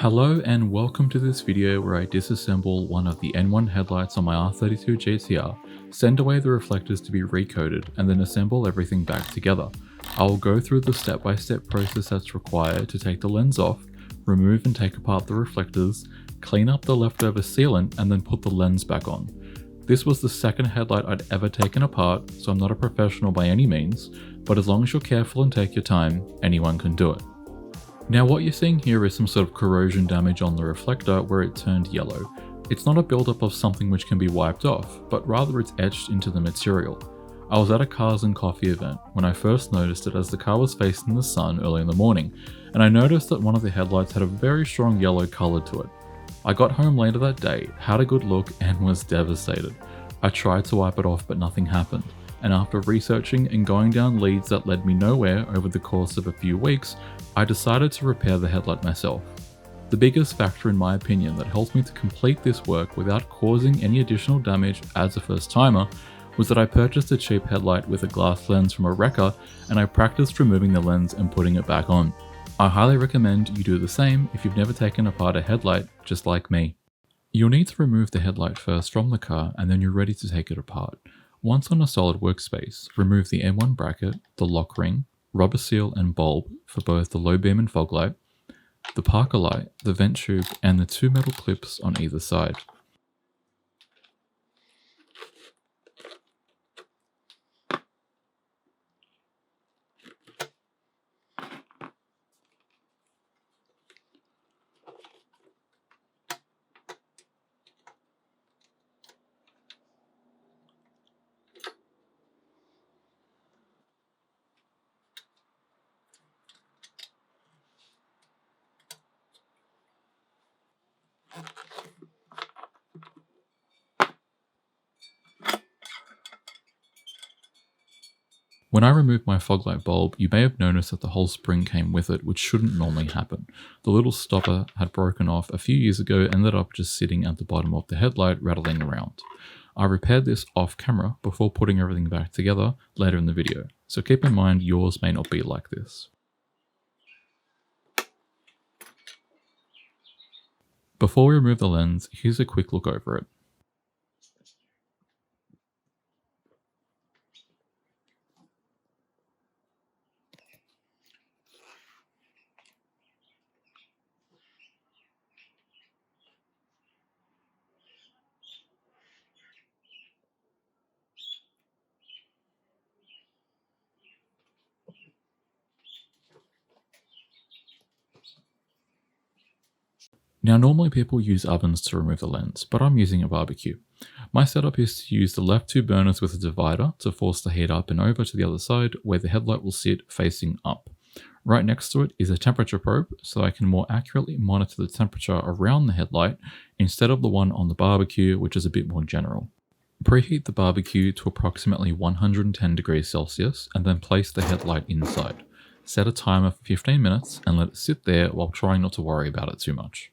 Hello and welcome to this video where I disassemble one of the N1 headlights on my R32 GTR, send away the reflectors to be recoated, and then assemble everything back together. I will go through the step-by-step process that's required to take the lens off, remove and take apart the reflectors, clean up the leftover sealant, and then put the lens back on. This was the second headlight I'd ever taken apart, so I'm not a professional by any means, but as long as you're careful and take your time, anyone can do it. Now what you're seeing here is some sort of corrosion damage on the reflector where it turned yellow. It's not a buildup of something which can be wiped off, but rather it's etched into the material. I was at a Cars and Coffee event when I first noticed it as the car was facing the sun early in the morning, and I noticed that one of the headlights had a very strong yellow colour to it. I got home later that day, had a good look, and was devastated. I tried to wipe it off but nothing happened, and after researching and going down leads that led me nowhere over the course of a few weeks, I decided to repair the headlight myself. The biggest factor in my opinion that helped me to complete this work without causing any additional damage as a first timer was that I purchased a cheap headlight with a glass lens from a wrecker, and I practiced removing the lens and putting it back on. I highly recommend you do the same if you've never taken apart a headlight just like me. You'll need to remove the headlight first from the car and then you're ready to take it apart. Once on a solid workspace, remove the M1 bracket, the lock ring, rubber seal and bulb for both the low beam and fog light, the parker light, the vent tube, and the two metal clips on either side. When I removed my fog light bulb, you may have noticed that the whole spring came with it, which shouldn't normally happen. The little stopper had broken off a few years ago and ended up just sitting at the bottom of the headlight rattling around. I repaired this off camera before putting everything back together later in the video, so keep in mind yours may not be like this. Before we remove the lens, here's a quick look over it. Now normally people use ovens to remove the lens, but I'm using a barbecue. My setup is to use the left two burners with a divider to force the heat up and over to the other side where the headlight will sit facing up. Right next to it is a temperature probe so I can more accurately monitor the temperature around the headlight instead of the one on the barbecue, which is a bit more general. Preheat the barbecue to approximately 110 degrees Celsius and then place the headlight inside. Set a timer for 15 minutes and let it sit there while trying not to worry about it too much.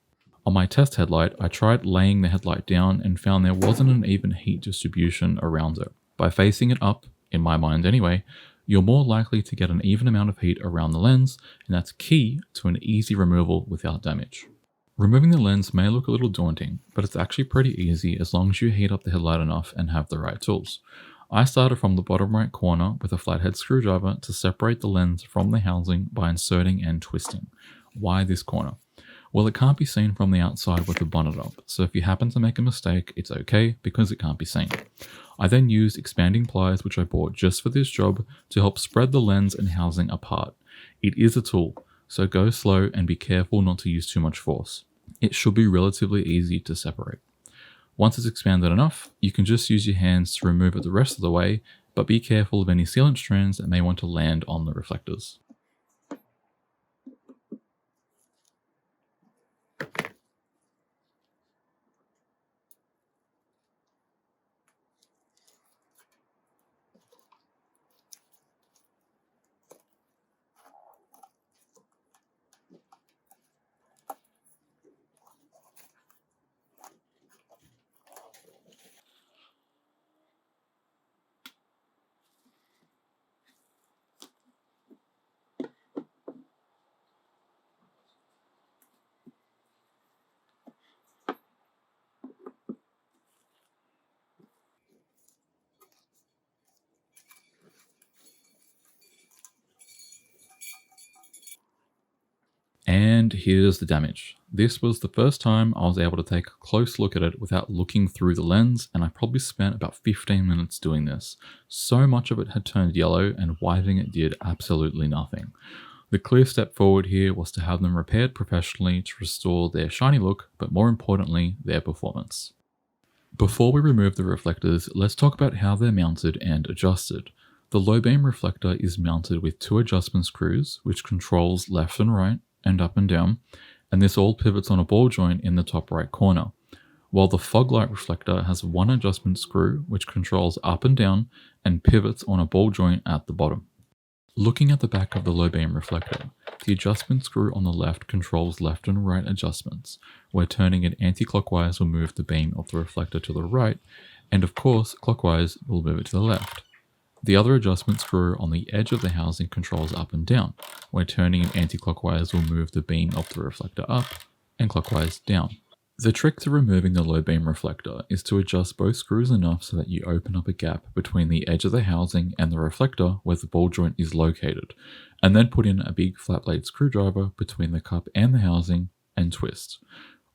On my test headlight, I tried laying the headlight down and found there wasn't an even heat distribution around it. By facing it up, in my mind anyway, you're more likely to get an even amount of heat around the lens, and that's key to an easy removal without damage. Removing the lens may look a little daunting, but it's actually pretty easy as long as you heat up the headlight enough and have the right tools. I started from the bottom right corner with a flathead screwdriver to separate the lens from the housing by inserting and twisting. Why this corner? Well, it can't be seen from the outside with the bonnet up, so if you happen to make a mistake, it's okay because it can't be seen. I then used expanding pliers, which I bought just for this job, to help spread the lens and housing apart. It is a tool, so go slow and be careful not to use too much force. It should be relatively easy to separate. Once it's expanded enough, you can just use your hands to remove it the rest of the way, but be careful of any sealant strands that may want to land on the reflectors. And here's the damage. This was the first time I was able to take a close look at it without looking through the lens, and I probably spent about 15 minutes doing this. So much of it had turned yellow, and whitening it did absolutely nothing. The clear step forward here was to have them repaired professionally to restore their shiny look, but more importantly, their performance. Before we remove the reflectors, let's talk about how they're mounted and adjusted. The low beam reflector is mounted with 2 adjustment screws, which controls left and right and up and down, and this all pivots on a ball joint in the top right corner. While the fog light reflector has 1 adjustment screw, which controls up and down and pivots on a ball joint at the bottom. Looking at the back of the low beam reflector, the adjustment screw on the left controls left and right adjustments, where turning it anti-clockwise will move the beam of the reflector to the right, and of course clockwise will move it to the left. The other adjustment screw on the edge of the housing controls up and down, where turning it anti-clockwise will move the beam of the reflector up and clockwise down. The trick to removing the low beam reflector is to adjust both screws enough so that you open up a gap between the edge of the housing and the reflector where the ball joint is located, and then put in a big flat blade screwdriver between the cup and the housing and twist.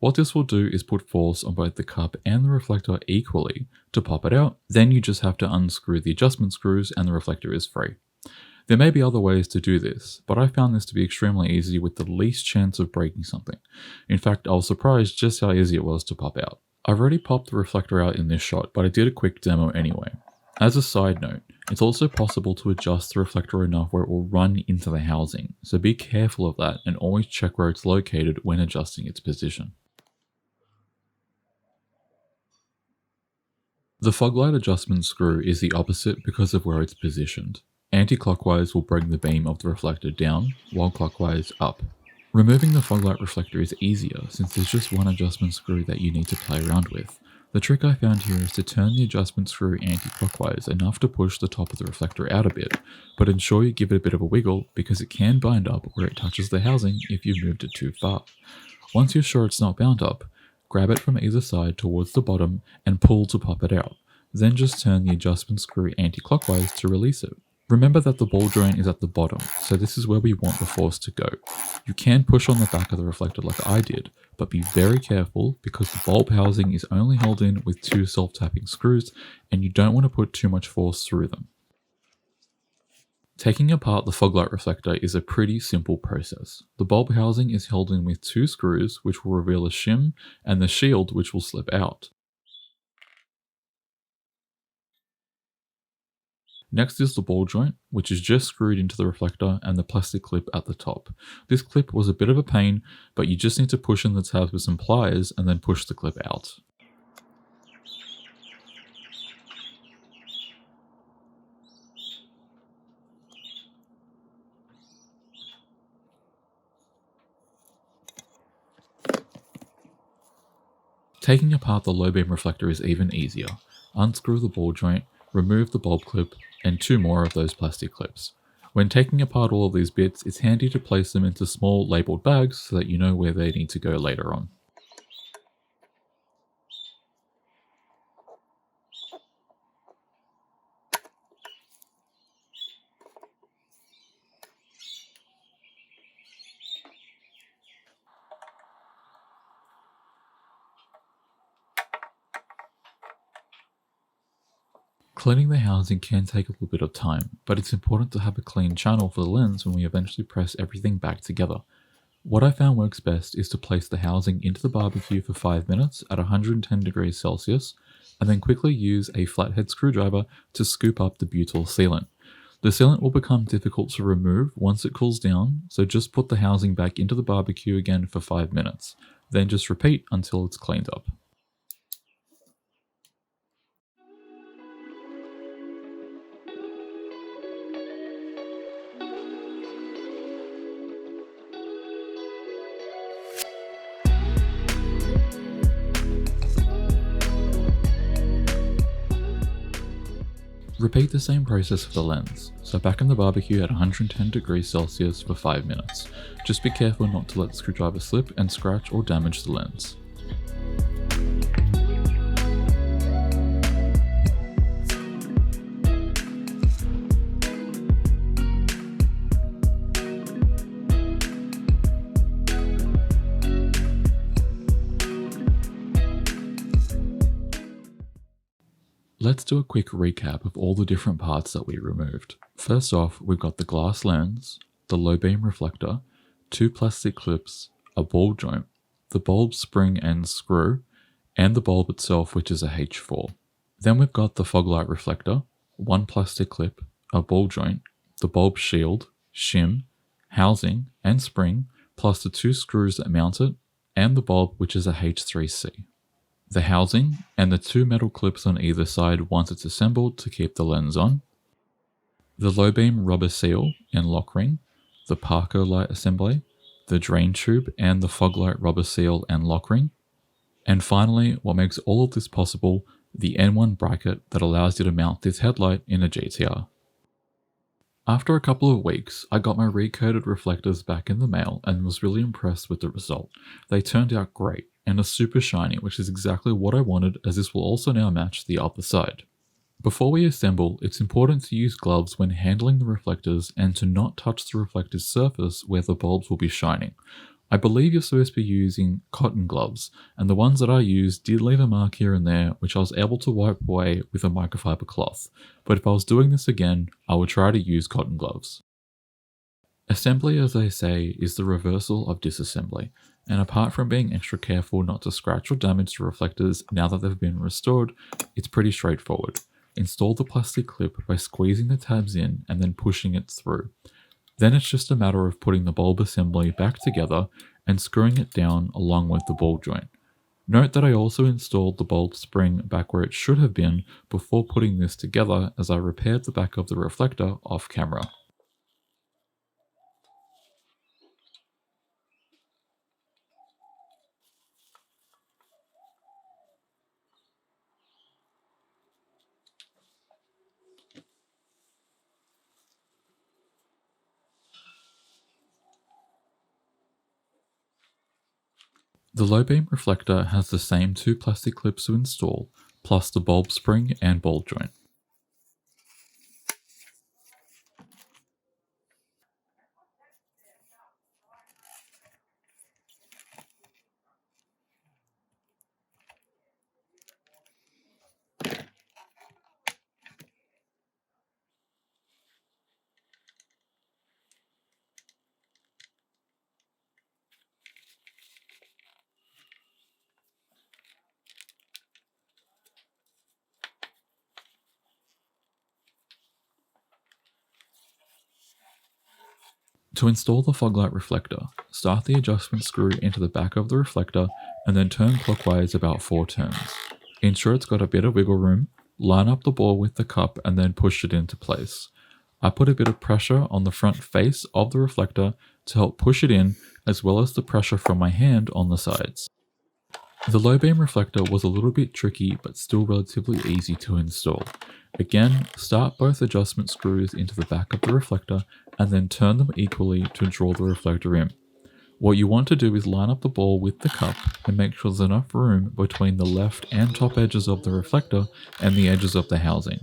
What this will do is put force on both the cup and the reflector equally to pop it out. Then you just have to unscrew the adjustment screws and the reflector is free. There may be other ways to do this, but I found this to be extremely easy with the least chance of breaking something. In fact, I was surprised just how easy it was to pop out. I've already popped the reflector out in this shot, but I did a quick demo anyway. As a side note, it's also possible to adjust the reflector enough where it will run into the housing, so be careful of that and always check where it's located when adjusting its position. The fog light adjustment screw is the opposite because of where it's positioned. Anti-clockwise will bring the beam of the reflector down, while clockwise up. Removing the fog light reflector is easier since there's just 1 adjustment screw that you need to play around with. The trick I found here is to turn the adjustment screw anti-clockwise enough to push the top of the reflector out a bit, but ensure you give it a bit of a wiggle because it can bind up where it touches the housing if you've moved it too far. Once you're sure it's not bound up, grab it from either side towards the bottom and pull to pop it out. Then just turn the adjustment screw anti-clockwise to release it. Remember that the ball joint is at the bottom, so this is where we want the force to go. You can push on the back of the reflector like I did, but be very careful because the bulb housing is only held in with 2 self-tapping screws and you don't want to put too much force through them. Taking apart the fog light reflector is a pretty simple process. The bulb housing is held in with 2 screws which will reveal a shim and the shield which will slip out. Next is the ball joint, which is just screwed into the reflector and the plastic clip at the top. This clip was a bit of a pain, but you just need to push in the tabs with some pliers and then push the clip out. Taking apart the low beam reflector is even easier. Unscrew the ball joint, remove the bulb clip, and 2 more of those plastic clips. When taking apart all of these bits, it's handy to place them into small labelled bags so that you know where they need to go later on. Cleaning the housing can take a little bit of time, but it's important to have a clean channel for the lens when we eventually press everything back together. What I found works best is to place the housing into the barbecue for 5 minutes at 110 degrees Celsius, and then quickly use a flathead screwdriver to scoop up the butyl sealant. The sealant will become difficult to remove once it cools down, so just put the housing back into the barbecue again for 5 minutes, then just repeat until it's cleaned up. Repeat the same process for the lens, so back in the barbecue at 110 degrees Celsius for 5 minutes. Just be careful not to let the screwdriver slip and scratch or damage the lens. Let's do a quick recap of all the different parts that we removed. First off, we've got the glass lens, the low beam reflector, 2 plastic clips, a ball joint, the bulb spring and screw, and the bulb itself, which is a H4. Then we've got the fog light reflector, 1 plastic clip, a ball joint, the bulb shield, shim, housing, and spring, plus the 2 screws that mount it, and the bulb, which is a H3C. The housing, and the 2 metal clips on either side once it's assembled to keep the lens on. The low beam rubber seal and lock ring, the Parker light assembly, the drain tube and the fog light rubber seal and lock ring. And finally, what makes all of this possible, the N1 bracket that allows you to mount this headlight in a GTR. After a couple of weeks, I got my recoated reflectors back in the mail and was really impressed with the result. They turned out great and are super shiny, which is exactly what I wanted, as this will also now match the other side. Before we assemble, it's important to use gloves when handling the reflectors and to not touch the reflector's surface where the bulbs will be shining. I believe you're supposed to be using cotton gloves, and the ones that I used did leave a mark here and there, which I was able to wipe away with a microfiber cloth, but if I was doing this again, I would try to use cotton gloves. Assembly, as they say, is the reversal of disassembly, and apart from being extra careful not to scratch or damage the reflectors now that they've been restored, it's pretty straightforward. Install the plastic clip by squeezing the tabs in and then pushing it through. Then it's just a matter of putting the bulb assembly back together and screwing it down along with the ball joint. Note that I also installed the bulb spring back where it should have been before putting this together, as I repaired the back of the reflector off camera. The low beam reflector has the same 2 plastic clips to install, plus the bulb spring and ball joint. To install the fog light reflector, start the adjustment screw into the back of the reflector and then turn clockwise about 4 turns. Ensure it's got a bit of wiggle room, line up the ball with the cup and then push it into place. I put a bit of pressure on the front face of the reflector to help push it in, as well as the pressure from my hand on the sides. The low beam reflector was a little bit tricky but still relatively easy to install. Again, start both adjustment screws into the back of the reflector and then turn them equally to draw the reflector in. What you want to do is line up the ball with the cup and make sure there's enough room between the left and top edges of the reflector and the edges of the housing.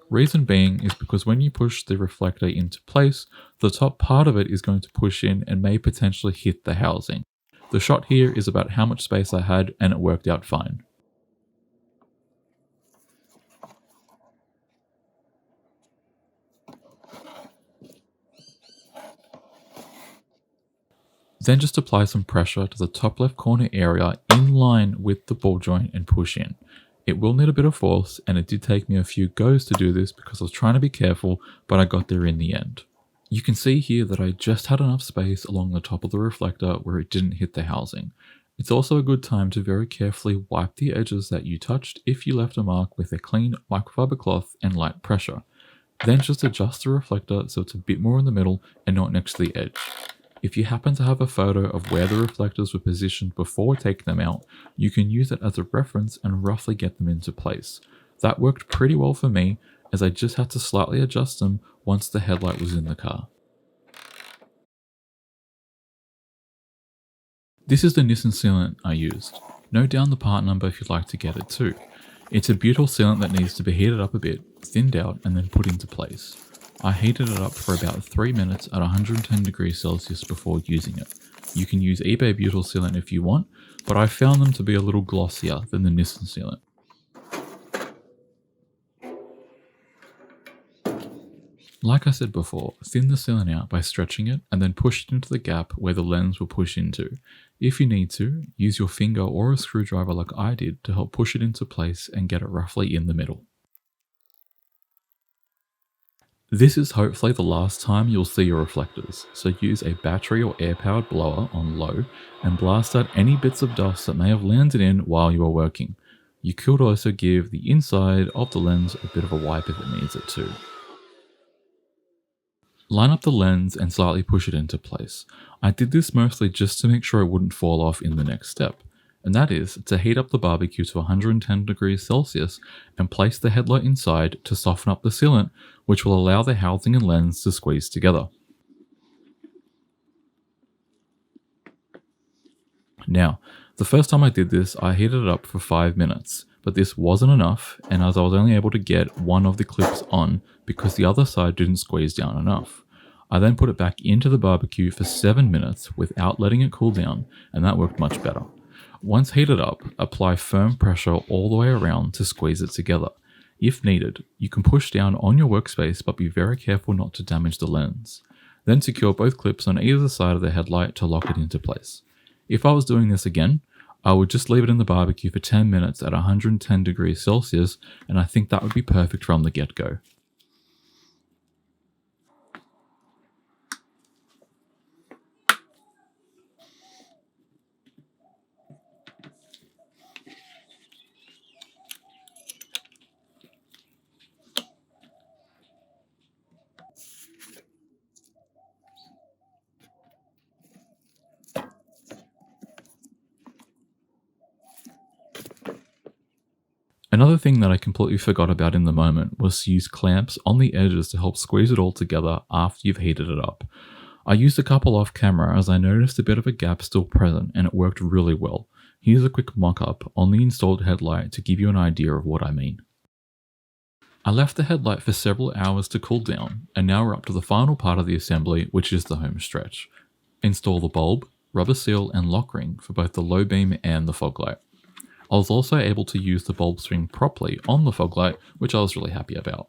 Reason being is because when you push the reflector into place, the top part of it is going to push in and may potentially hit the housing. The shot here is about how much space I had, and it worked out fine. Then just apply some pressure to the top left corner area in line with the ball joint and push in. It will need a bit of force, and it did take me a few goes to do this because I was trying to be careful, but I got there in the end. You can see here that I just had enough space along the top of the reflector where it didn't hit the housing. It's also a good time to very carefully wipe the edges that you touched if you left a mark with a clean microfiber cloth and light pressure. Then just adjust the reflector so it's a bit more in the middle and not next to the edge. If you happen to have a photo of where the reflectors were positioned before taking them out, you can use it as a reference and roughly get them into place. That worked pretty well for me, as I just had to slightly adjust them once the headlight was in the car. This is the Nissan sealant I used. Note down the part number if you'd like to get it too. It's a butyl sealant that needs to be heated up a bit, thinned out and then put into place. I heated it up for about 3 minutes at 110 degrees Celsius before using it. You can use eBay butyl sealant if you want, but I found them to be a little glossier than the Nissan sealant. Like I said before, thin the sealant out by stretching it and then push it into the gap where the lens will push into. If you need to, use your finger or a screwdriver like I did to help push it into place and get it roughly in the middle. This is hopefully the last time you'll see your reflectors, so use a battery or air-powered blower on low and blast out any bits of dust that may have landed in while you are working. You could also give the inside of the lens a bit of a wipe if it needs it too. Line up the lens and slightly push it into place. I did this mostly just to make sure it wouldn't fall off in the next step, and that is to heat up the barbecue to 110 degrees Celsius and place the headlight inside to soften up the sealant, which will allow the housing and lens to squeeze together. Now, the first time I did this, I heated it up for 5 minutes, but this wasn't enough, and as I was only able to get one of the clips on because the other side didn't squeeze down enough. I then put it back into the barbecue for 7 minutes without letting it cool down, and that worked much better. Once heated up, apply firm pressure all the way around to squeeze it together. If needed, you can push down on your workspace, but be very careful not to damage the lens. Then secure both clips on either side of the headlight to lock it into place. If I was doing this again, I would just leave it in the barbecue for 10 minutes at 110 degrees Celsius, and I think that would be perfect from the get-go. Another thing that I completely forgot about in the moment was to use clamps on the edges to help squeeze it all together after you've heated it up. I used a couple off camera as I noticed a bit of a gap still present and it worked really well. Here's a quick mock-up on the installed headlight to give you an idea of what I mean. I left the headlight for several hours to cool down, and now we're up to the final part of the assembly, which is the home stretch. Install the bulb, rubber seal and lock ring for both the low beam and the fog light. I was also able to use the bulb string properly on the fog light, which I was really happy about.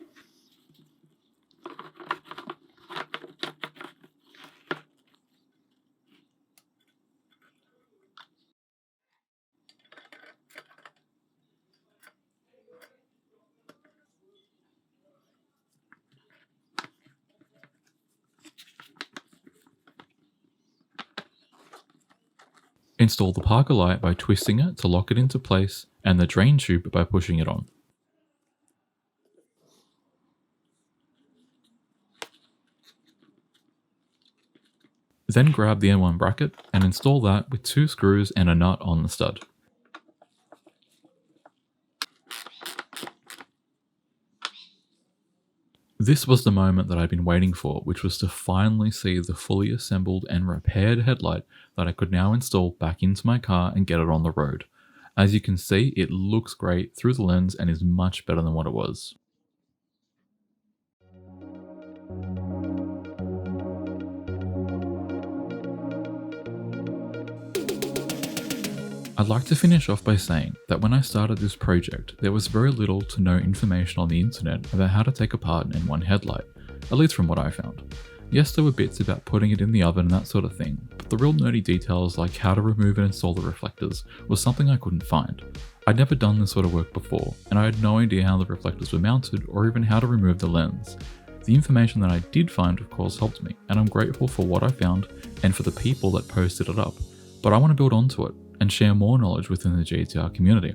Install the Parker light by twisting it to lock it into place, and the drain tube by pushing it on. Then grab the N1 bracket and install that with 2 screws and a nut on the stud. This was the moment that I'd been waiting for, which was to finally see the fully assembled and repaired headlight that I could now install back into my car and get it on the road. As you can see, it looks great through the lens and is much better than what it was. I'd like to finish off by saying that when I started this project, there was very little to no information on the internet about how to take apart an N1 headlight, at least from what I found. Yes, there were bits about putting it in the oven and that sort of thing, but the real nerdy details like how to remove and install the reflectors was something I couldn't find. I'd never done this sort of work before, and I had no idea how the reflectors were mounted or even how to remove the lens. The information that I did find of course helped me, and I'm grateful for what I found and for the people that posted it up, but I want to build onto it and share more knowledge within the GTR community.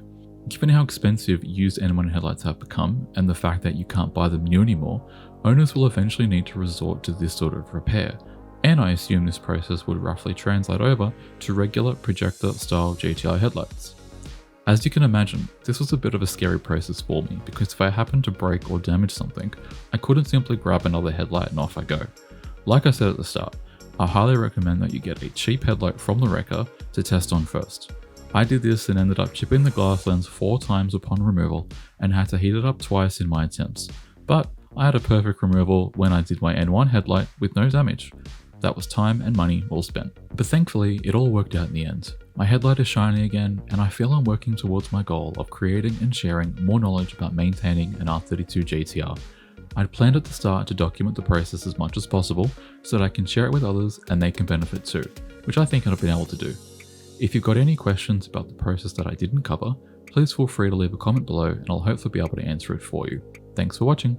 Given how expensive used N1 headlights have become and the fact that you can't buy them new anymore, owners will eventually need to resort to this sort of repair, and I assume this process would roughly translate over to regular projector style GTR headlights. As you can imagine, this was a bit of a scary process for me because if I happened to break or damage something, I couldn't simply grab another headlight and off I go. Like I said at the start, I highly recommend that you get a cheap headlight from the wrecker to test on first. I did this and ended up chipping the glass lens 4 times upon removal and had to heat it up twice in my attempts, but I had a perfect removal when I did my N1 headlight with no damage. That was time and money well spent. But thankfully, it all worked out in the end. My headlight is shiny again, and I feel I'm working towards my goal of creating and sharing more knowledge about maintaining an R32 GTR. I'd planned at the start to document the process as much as possible so that I can share it with others and they can benefit too, which I think I'd have been able to do. If you've got any questions about the process that I didn't cover, please feel free to leave a comment below and I'll hopefully be able to answer it for you. Thanks for watching.